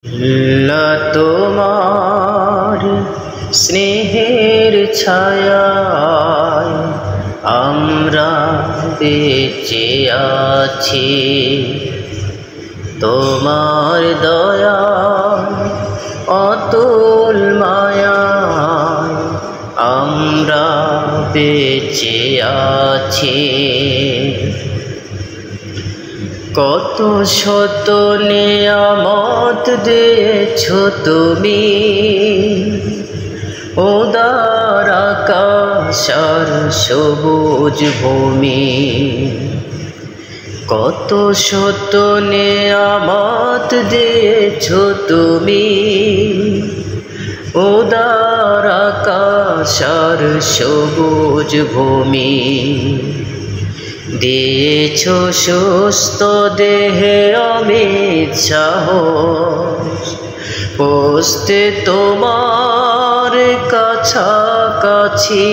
আল্লাহ তোমার স্নেহের ছায়ায় আমরা বেঁচে আছি, তোমার দয়া অতুল মায়ায় আমরা বেঁচে আছি। কত শত নিয়ামত দিয়েছো তুমি, উদার আকাশ আর সবুজ ভূমি। কত শত নিয়ামত দিয়েছো তুমি, উদার আকাশ আর সবুজ ভূমি। দিয়েছো সুস্থ দেহে অমিত সাহস, পৌঁছতে তোমার কাছাকাছি।